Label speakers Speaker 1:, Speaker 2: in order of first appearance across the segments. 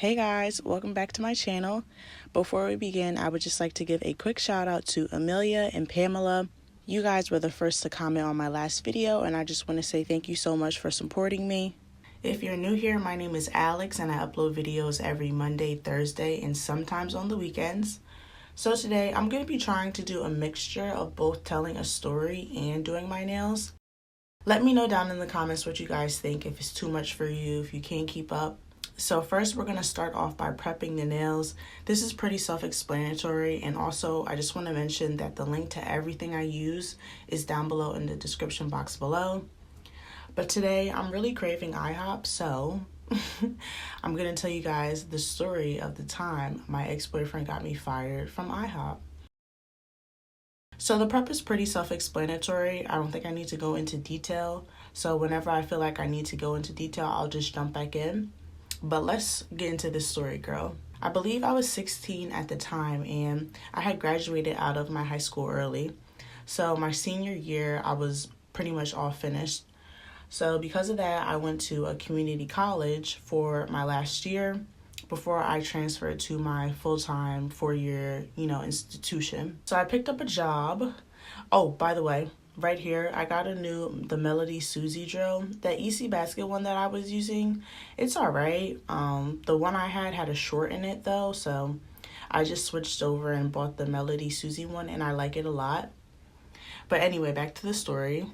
Speaker 1: Hey guys, welcome back to my channel. Before we begin, I would just like to give a quick shout out to Amelia and Pamela. You guys were the first to comment on my last video, and I just want to say thank you so much for supporting me. If you're new here, my name is Alex and I upload videos every Monday, Thursday, and sometimes on the weekends. So today I'm going to be trying to do a mixture of both telling a story and doing my nails. Let me know down in the comments what you guys think, if it's too much for you, if you can't keep up. So first we're going to start off by prepping the nails. This is pretty self-explanatory, and also I just want to mention that the link to everything I use is down below in the description box below. But today I'm really craving IHOP, so I'm going to tell you guys the story of the time my ex-boyfriend got me fired from IHOP. So the prep is pretty self-explanatory. I don't think I need to go into detail. So whenever I feel like I need to go into detail, I'll just jump back in. But let's get into this story, girl. I believe I was 16 at the time, and I had graduated out of my high school early. So my senior year, I was pretty much all finished. So because of that, I went to a community college for my last year before I transferred to my full-time 4-year, institution. So I picked up a job. Oh, by the way, right here, I got the Melody Susie drill. That EC Basket one that I was using, it's all right. The one I had a short in it though, so I just switched over and bought the Melody Susie one, and I like it a lot. But anyway, back to the story.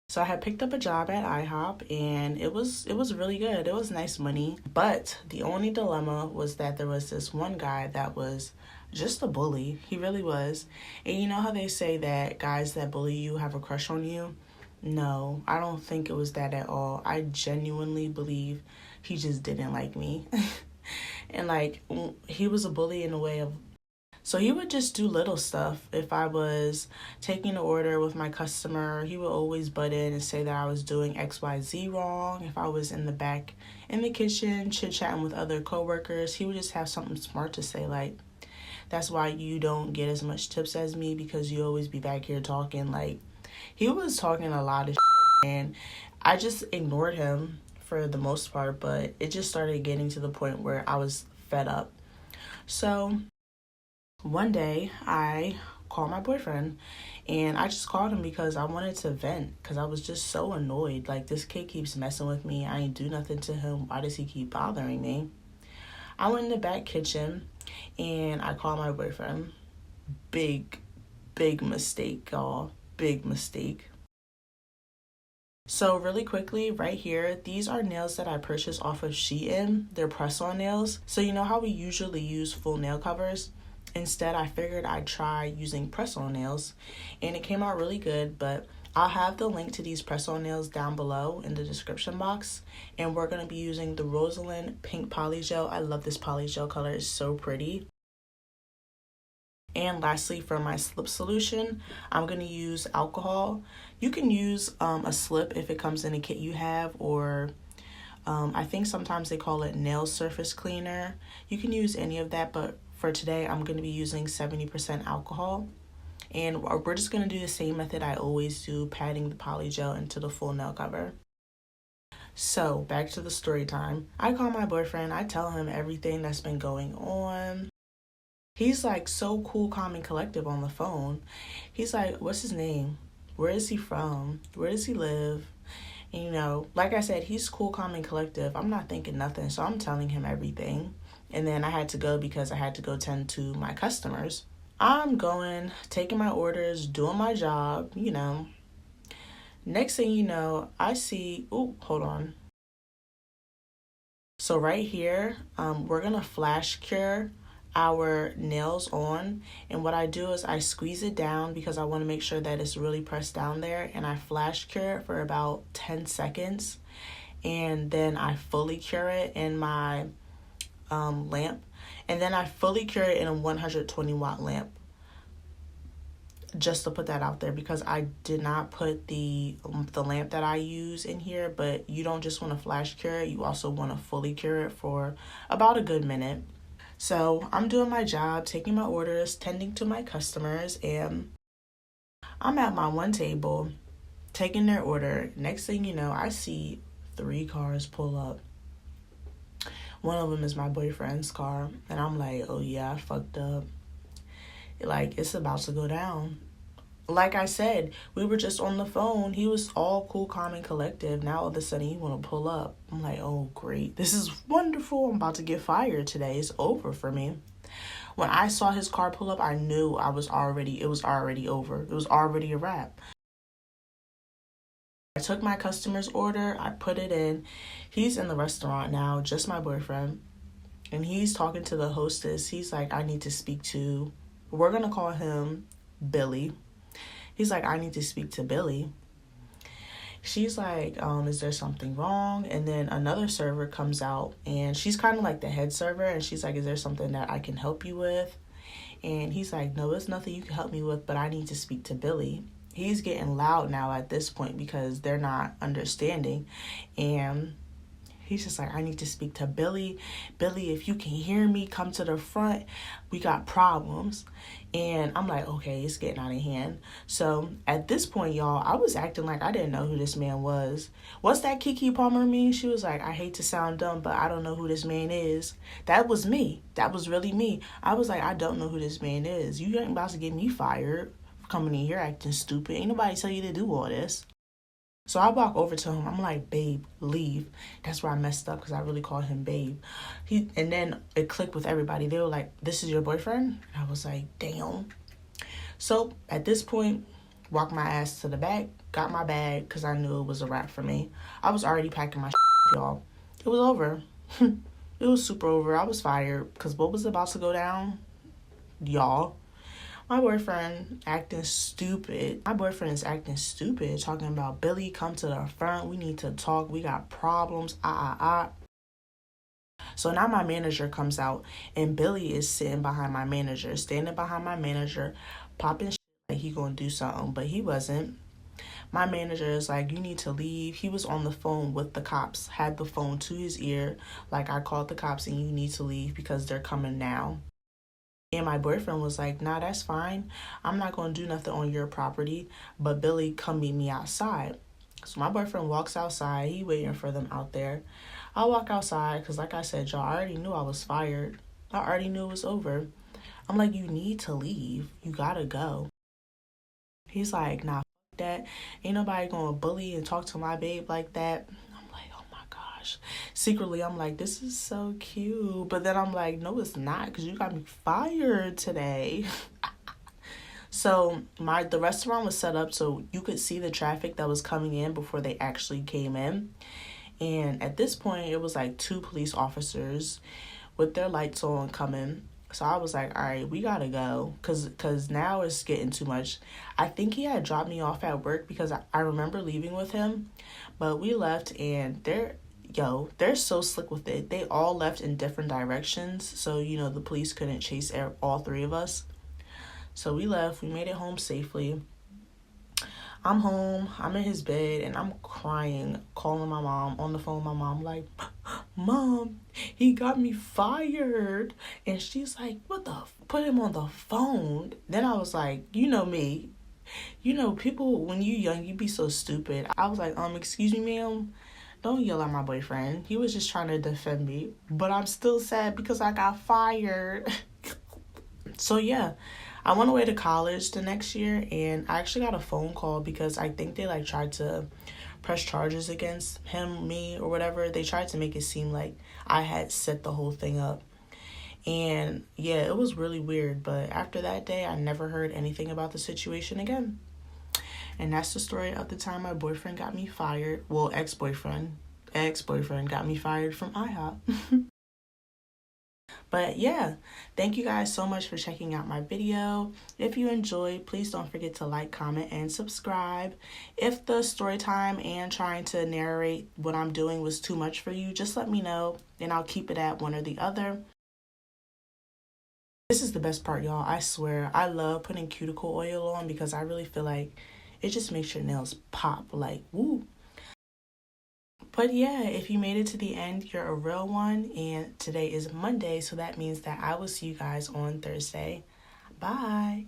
Speaker 1: So I had picked up a job at IHOP, and it was really good. It was nice money. But the only dilemma was that there was this one guy that was just a bully. He really was. And you know how they say that guys that bully you have a crush on you? No, I don't think it was that at all. I genuinely believe he just didn't like me. And he was a bully in a way of, so he would just do little stuff. If I was taking an order with my customer, he would always butt in and say that I was doing XYZ wrong. If I was in the back in the kitchen chit-chatting with other coworkers, he would just have something smart to say, like, that's why you don't get as much tips as me, because you always be back here talking. Like, he was talking a lot of shit, and I just ignored him for the most part, but it just started getting to the point where I was fed up. So one day I called my boyfriend, and I just called him because I wanted to vent, because I was just so annoyed. Like, this kid keeps messing with me. I ain't do nothing to him. Why does he keep bothering me? I went in the back kitchen and I called my boyfriend. Big mistake, y'all. Big mistake. So really quickly, right here, these are nails that I purchased off of Shein. They're press-on nails. So you know how we usually use full nail covers? Instead, I figured I'd try using press-on nails, and it came out really good. But I'll have the link to these press-on nails down below in the description box, and we're going to be using the Rosalind Pink Polygel. I love this polygel color. It's so pretty. And lastly, for my slip solution, I'm going to use alcohol. You can use a slip if it comes in a kit you have, or I think sometimes they call it nail surface cleaner. You can use any of that, but for today, I'm going to be using 70% alcohol. And we're just going to do the same method I always do, patting the polygel into the full nail cover. So back to the story time. I call my boyfriend. I tell him everything that's been going on. He's like so cool, calm, and collective on the phone. He's like, what's his name? Where is he from? Where does he live? And, like I said, he's cool, calm, and collective. I'm not thinking nothing, so I'm telling him everything. And then I had to go because I had to go tend to my customers. I'm going, taking my orders, doing my job, Next thing you know, I see, hold on. So right here, we're going to flash cure our nails on. And what I do is I squeeze it down because I want to make sure that it's really pressed down there. And I flash cure it for about 10 seconds. And then I fully cure it in my lamp, and then I fully cure it in a 120 watt lamp, just to put that out there, because I did not put the lamp that I use in here. But you don't just want to flash cure it, you also want to fully cure it for about a good minute. So I'm doing my job, taking my orders, tending to my customers, and I'm at my one table taking their order. Next thing you know, I see 3 cars pull up. One of them is my boyfriend's car. And I'm like, oh yeah, I fucked up. Like, it's about to go down. Like I said, we were just on the phone. He was all cool, calm, and collective. Now all of a sudden he want to pull up. I'm like, oh great, this is wonderful. I'm about to get fired today. It's over for me. When I saw his car pull up, I knew it was already over. It was already a wrap. I took my customer's order, I put it in. He's in the restaurant now, just my boyfriend. And he's talking to the hostess. He's like, I need to speak to, we're going to call him Billy. He's like, I need to speak to Billy. She's like, is there something wrong? And then another server comes out, and she's kind of like the head server, and she's like, is there something that I can help you with? And he's like, no, it's nothing you can help me with, but I need to speak to Billy. He's getting loud now at this point because they're not understanding. And he's just like, I need to speak to Billy. Billy, if you can hear me, come to the front. We got problems. And I'm like, okay, it's getting out of hand. So at this point, y'all, I was acting like I didn't know who this man was. What's that Keke Palmer mean? She was like, I hate to sound dumb, but I don't know who this man is. That was me. That was really me. I was like, I don't know who this man is. You ain't about to get me fired for coming in here acting stupid. Ain't nobody tell you to do all this. So I walk over to him. I'm like, babe, leave. That's where I messed up because I really called him babe. And then it clicked with everybody. They were like, this is your boyfriend? And I was like, damn. So at this point, walked my ass to the back, got my bag because I knew it was a wrap for me. I was already packing my y'all. It was over. It was super over. I was fired because what was about to go down? Y'all. My boyfriend acting stupid. My boyfriend is acting stupid, talking about, Billy, come to the front. We need to talk. We got problems. So now my manager comes out, and Billy is sitting behind my manager, standing behind my manager, popping shit like he gonna do something, but he wasn't. My manager is like, you need to leave. He was on the phone with the cops, had the phone to his ear, like, I called the cops and you need to leave because they're coming now. And my boyfriend was like, nah, that's fine. I'm not going to do nothing on your property, but Billy, come meet me outside. So my boyfriend walks outside. He waiting for them out there. I walk outside because, like I said, y'all, I already knew I was fired. I already knew it was over. I'm like, you need to leave. You got to go. He's like, nah, fuck that. Ain't nobody going to bully and talk to my babe like that. Secretly, I'm like, this is so cute. But then I'm like, no, it's not, because you got me fired today. So the restaurant was set up so you could see the traffic that was coming in before they actually came in. And at this point, it was like 2 police officers with their lights on coming. So I was like, all right, we got to go because now it's getting too much. I think he had dropped me off at work because I remember leaving with him. But we left, and they're so slick with it. They all left in different directions. So, the police couldn't chase all 3 of us. So we left. We made it home safely. I'm home. I'm in his bed, and I'm crying, calling my mom on the phone. My mom like, Mom, he got me fired. And she's like, put him on the phone. Then I was like, you know me. People, when you young, you be so stupid. I was like, excuse me, ma'am. Don't yell at my boyfriend. He was just trying to defend me. But I'm still sad because I got fired. So, yeah. I went away to college the next year, and I actually got a phone call because I think they, tried to press charges against him, me, or whatever. They tried to make it seem like I had set the whole thing up. And, yeah, it was really weird. But after that day, I never heard anything about the situation again. And that's the story of the time my boyfriend got me fired. Well, ex-boyfriend got me fired from IHOP. But yeah, thank you guys so much for checking out my video. If you enjoyed, please don't forget to like, comment, and subscribe. If the story time and trying to narrate what I'm doing was too much for you, just let me know and I'll keep it at one or the other. This is the best part, y'all. I swear, I love putting cuticle oil on because I really feel like it just makes your nails pop, like, woo. But yeah, if you made it to the end, you're a real one. And today is Monday, so that means that I will see you guys on Thursday. Bye.